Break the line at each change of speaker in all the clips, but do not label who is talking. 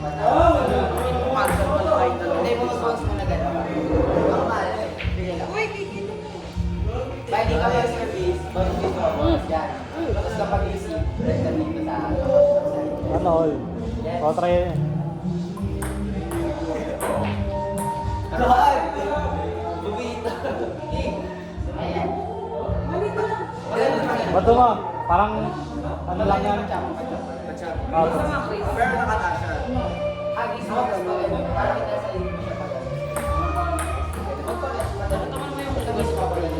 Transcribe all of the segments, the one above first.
Pumasok mo na kayo talaga.
Hindi mo mag-bounce mo na gano'n. Ang mahal eh. Bigay lang.
Uy, kikita mo.
Pwede ka may service, bounce dito, bounce dyan. Tapos kapag receive, break ka dito sa
Ano all?
Yes.
So, try yun.
God! Bubita! Ayan.
Bato mo, parang ano lang yan. Ah,
Basta mga Chris.
Pero nakatasya. Hagis mo, gusto yun. Parang kita sa libo siya pa.
Taman mo yung
Hagis mo pa rin.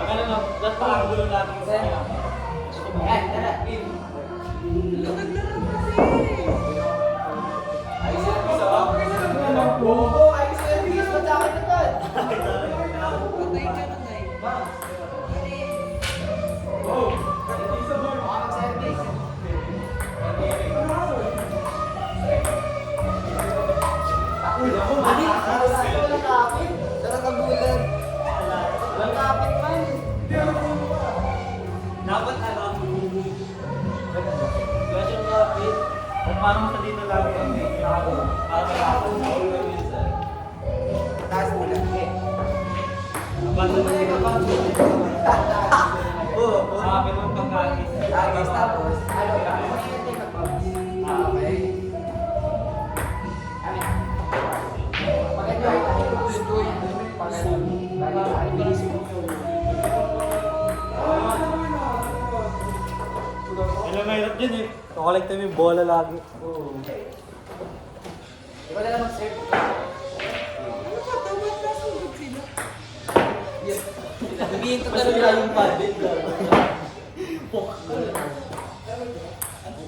ano na, dapat parang gulo natin sa kanya.
Ayan, tara.
naglaro kasi.
Ay, service oh. Oo, ay, service. Madami na doon.
Patay ka na, Nay.
Baka mag-service. Mali, walang kapit. Nakakagulan. Walang kapit man.
Dapat ano, kasi yung kapit, at parang sa dito lagi ang ako.
Taas mo lang. Eh.
Bando mo
Kaya ka ba? Oo.
kapit ng pagkakis.
Agis tapos. Ano? Okay. Maganda yung gusto yun.
Alam mo hirap dyan eh. Kukolekta mo yung bola lagi.
Di ba na lang mag-serve?
Ano ka, tawad na sugod sila.
Sabihin ko talaga yung padded.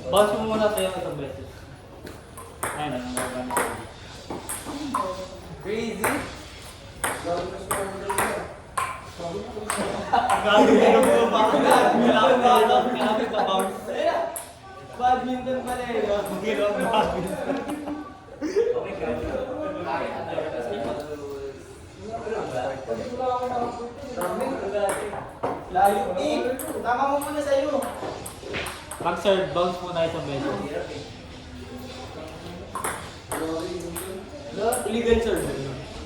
Bounce mo muna sa'yo isang beses. Ayun na, nanggagamit.
Crazy.
Gagawin mo ba? Kailangan ba ito? Kailangan sa bounce.
Badminton pala eh. No?
Ginawa mo badminton.
Layo eh. Tama mo muna sa'yo.
Pag-serve, bounce muna isang beses.
Illegal serve.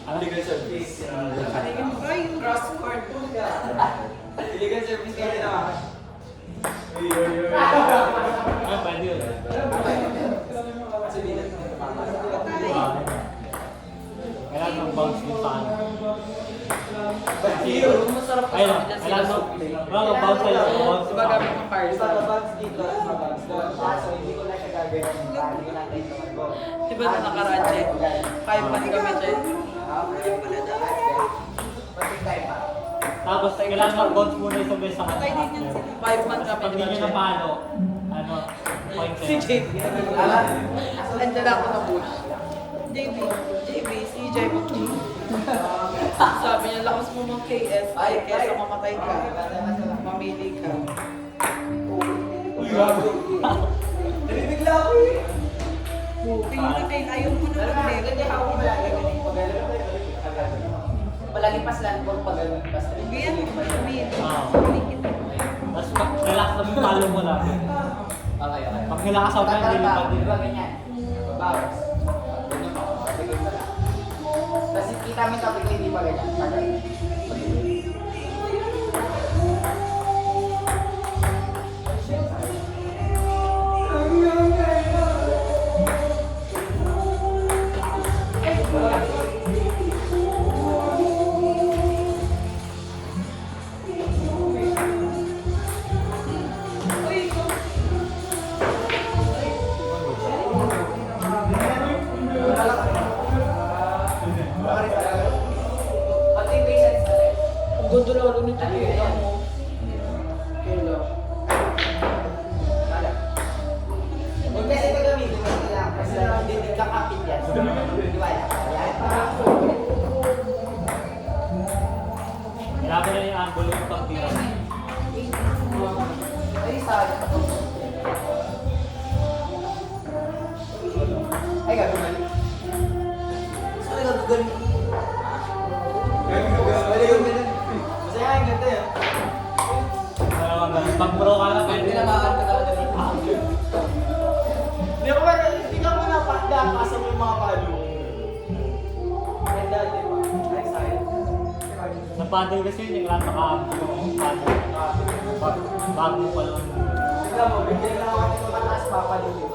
Illegal service.
Ayun ba yung cross court?
Illegal service kaya ginawa.
Ah, pwede yun.
Sabihin natin ito mama.
Ah, kailangan ng bounce din sa ano.
Masarap pa
Ayun,
sa
kailangan mo. Wala kang bounce sa'yo. Bounce
Diba
sa
gamit ng fire
Isa
sa
na bounce dito, isa bounce doon. Kaso hindi ko na siya gagawin. Hindi ko natin ito mag-go.
Diba na nakaradye? 5 man kami dyan.
Okay. Pati tayo pa.
Tapos, kailangan mag-bounce muna isang beses sa
Patay din yan sila. 5 man kami
Pag hindi nyo napalo, ano, point
Si JB. Andyan ako na push. JB, si JB. Sabi niya, lakas mo mga KS. Ay, kesa mamatay ka. Mamili ka.
Uy, gago. Nabibigla ako eh.
Tingin na kayo, ayaw mo na mag-left.
Hindi ako malagay. Palagi pas lang po pag pas lang.
Ganyan mo ba sabihin?
Oo.
Sabihin kita.
Tapos, relax lang yung palo mo lang.
Okay, okay.
Pag nilakas ako na, hindi pa din.
Diba ganyan? Bawas. Ganyan pa. Pagiging pala. Tapos kita mo yung topic ko, hindi pa ganyan. Tagal. Pati yung patience natin.
Ang ganda lalo nito.
Ayan. Kailan? Wala. Huwag kasi pagamitin mo sila kasi hindi kakapit yan. Di ba yan? Ayan.
Kailangan na yung angulo yung pagtira.
Ay, sayang. Ay, gagawin. Gusto ko gagawin. Wala yung ganun. Masaya yung ganda yan.
Pag pro ka na, pwede
Hindi
na
na makakanta talaga dito. Hindi ako parang, hindi ka muna pa.
Yung paddle kasi yun, yung lang naka-up yung paddle. Bago pa lang.
Tignan mo, bigyan lang ako ng mataas, papaluin.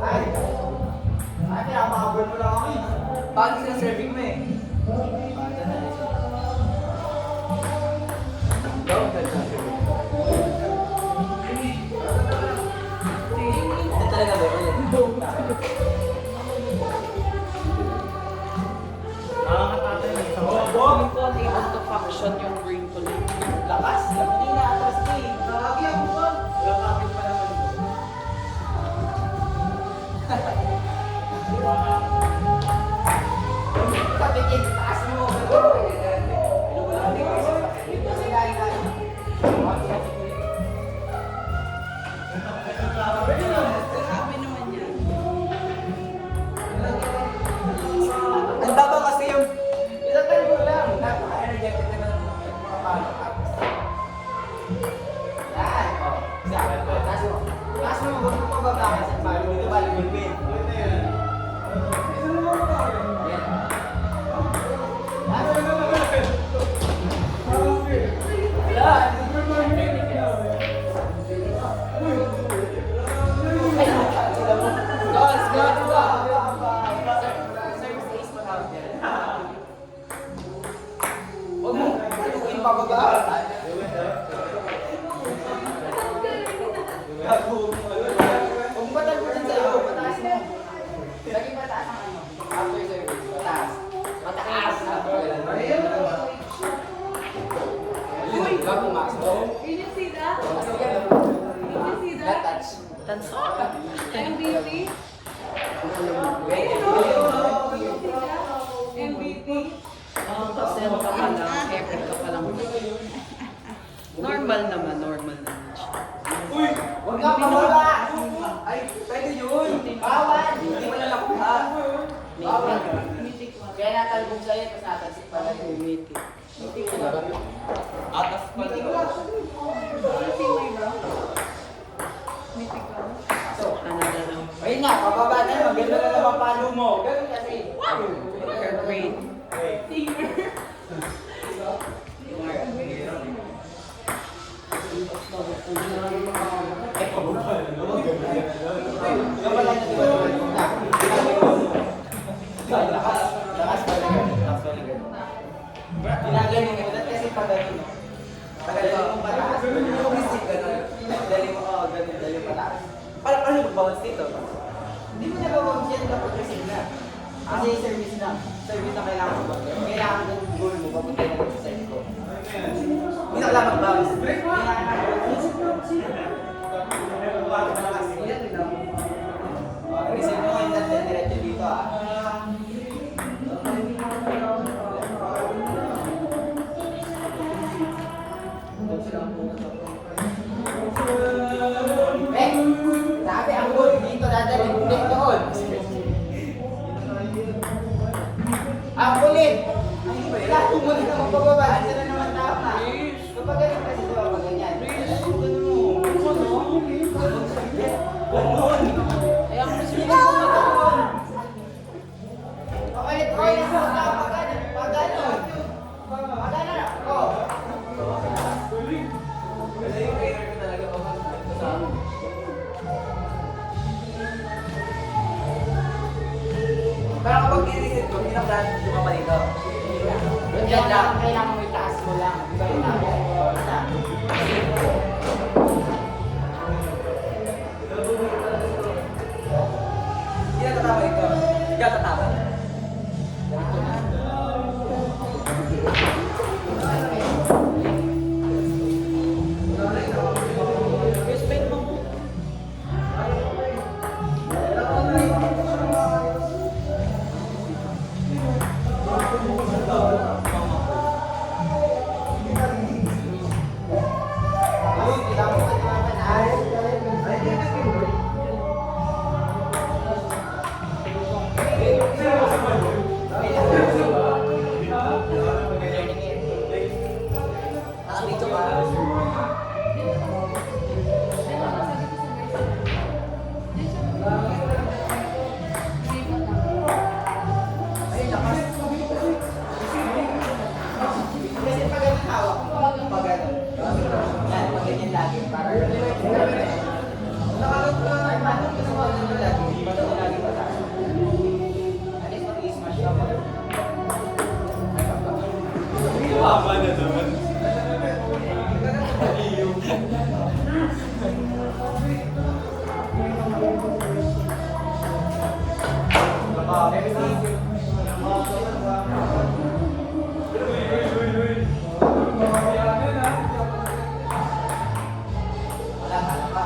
Ay! Ay, pinapakabol mo lang ako eh. Bakit sa serving mo eh? Ito talaga ba yun?
Nakakatatay na isang
Hindi ko unable to function yung brain ko lang.
Lakas? Hindi na atras ko eh. Nakaki ako ba? Lakapit pa naman ito. Kapit eh, taas mo.
Grabe naman yan.
Ang baba kasi yung isang tayo lang. Napaka-energetic na ng mga palo. Yan. Isa. Taas mo. Taas mo. Huwag mo pababa kasi palo. Ito palo yung pin. Yan. Huwag mo paluin pababa. Huwag mo patal mo dyan sa'yo. Pataas mo. Lagi pataas ang ano. After service. Pataas. Pataas. Uy! Bago pumasok.
Can you see that?
Can
Can you see that?
touch.
Tanso.
MVP?
Wait.
MVP?
Pasel ka pa lang. Epic ka pa lang. Normal naman siya.
Uy! Huwag ka pababa! Ay, pwede yun! Bawal! Hindi mo nalakuha! Bawal! Kaya natalbog sa'yo, tapos natalsik pala yun.
Meeting.
Out of meeting ko.
Meeting mo bro? Meeting ka?
Ano na lang.
Ayun nga, pababa na yun. Maganda na naman palo mo. Ganun kasi.
Your brain.
Singer?
Kapala na diba? Lakas. Lakas pala. Lakas pala. Ginagaling mo ulit kasi pag ganun, no? Tagal mo pataas. Ganun. Dali mo, ganun. Dali mo pataas. Paano mag-bounce dito? Hindi mo nag-bounce yan kapag receive na. Kasi service na. Service na kailangan mo. Kailangan ng goal mo papunta na sa side ko. Hindi na kailangan mag-bounce. Receive mo yung natin diretso dito ah. Eh, sabi ang goal dito dadalhin, hindi doon. Ang kulit! Lahat tumunod na magbababa, dito na naman tama. Kapag ganun kasi diba pag ganyan? Ganun mo. Ganun.
Kaya ako mas
Ganun. Ulit mo na pag ganun. Pag ganun. Pag ganun. Oh. Kasi yung trainer ko talaga sa amin. Pero kapag i-reset ko, hindi na plan lumapa dito. Yan lang, kailangan mo itaas mo lang. Iba yung namin. Basta. Hindi na tatawa ito. Hindi ka tatawa.
Respect mo.
hawak mo. Pag gano'n. Yan, pag ganyan lagi. Para nakalat ka. Ay, paano gusto mo ganyan lagi? Paano mo lagi pataas? At least mag-i-smash ka pa.
Tama na naman.
Wala ka, wala ka.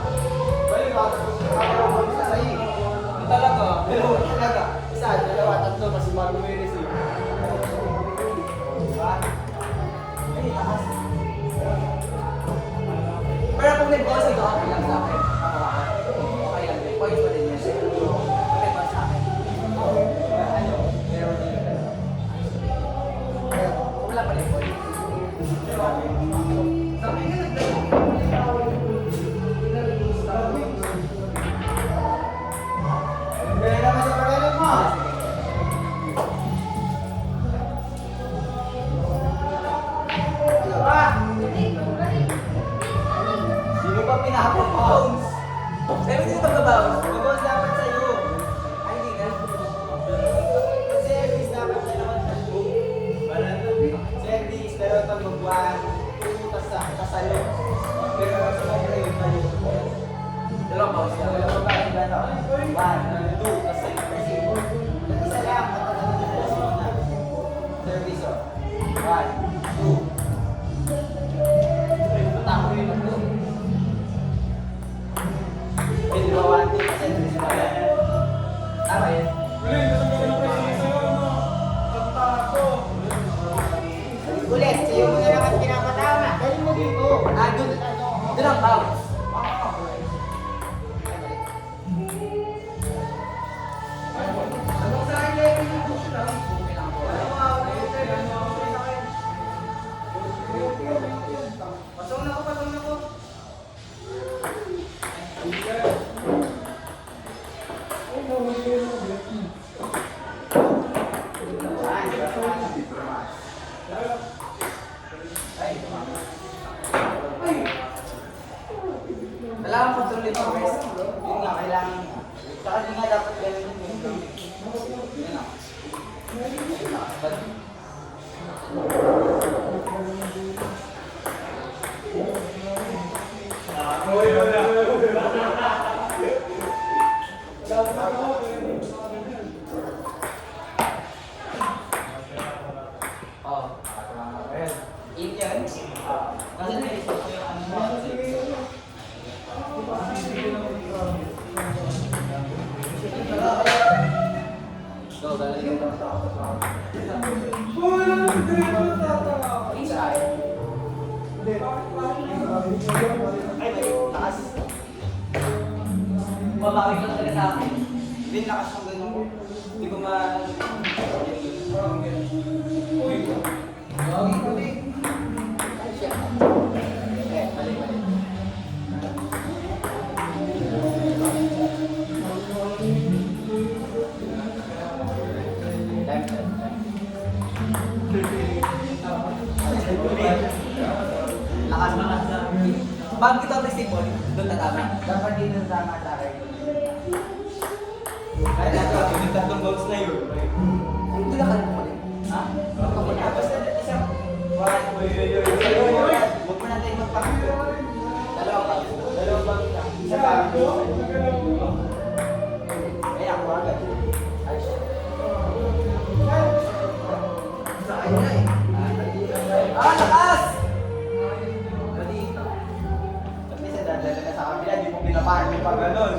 Talaga. Talaga. Isa, dalawa, tatlo, mas bago mo i-receive. Diba? Ay, taas. Pero kung nag-boss ito, okay lang sa akin. Okay lang. May points pa din yan. Okay ba sa akin? Ano? Meron din yun. Pero, kung wala pa rin points. Sabi nga Kaya naman sa pagalan mo. Ano ba? Di mo ba pinaka-bounce? Sabi mo dito pagka-bounce? Mag-bounce dapat sa'yo. Ay, hindi ka. Service dapat siya naman sa show. Service, pero pag mag-1, 2, tas sa'yo. Pero pag sumobra yun, tayo. Dalawang bounce lang. Dalawang bounce lang. 1, 2, tas sa'yo. Isa lang, service, oh. 1, 2. Tako yun ang doon. Pwede ba 1, 2, service pa yan? Tama yun? Ulit, sa'yo mo na lang ang pinapatama. Dali mo dito. Doon ang bounce. Anong sa akin level yung push lang? Pasok na ko, pasok na ko. Kailangan control ito, guys. Yun nga, kailangan. Saka di nga dapat ganun yung yun na. Oh, in yan. Kasi naisip ko yung ano mo. Go, galing ka. Isa ay. Ay, taas. Mabawig lang talaga sa akin. Hindi lakas yung ganun ko. Hindi ko ma... Uy! Gawin ko din. Ay, siya. Mali. Lakas mo lang sa... Pag kita receive doon tatama. Dapat din yung tama sa akin. Kaya natin, yung tatlong goals na yun. Hindi na kayo kumalit. Ha? Tapos na isang... Huwag mo natin magpakito. Dalawang bang lang. Isa pa. Kaya ako agad. Ay, siya. Sa kanya eh. Lakas! Dali ito. At least dadala ka sa kabila, di mo pinapahan yung pag ganon.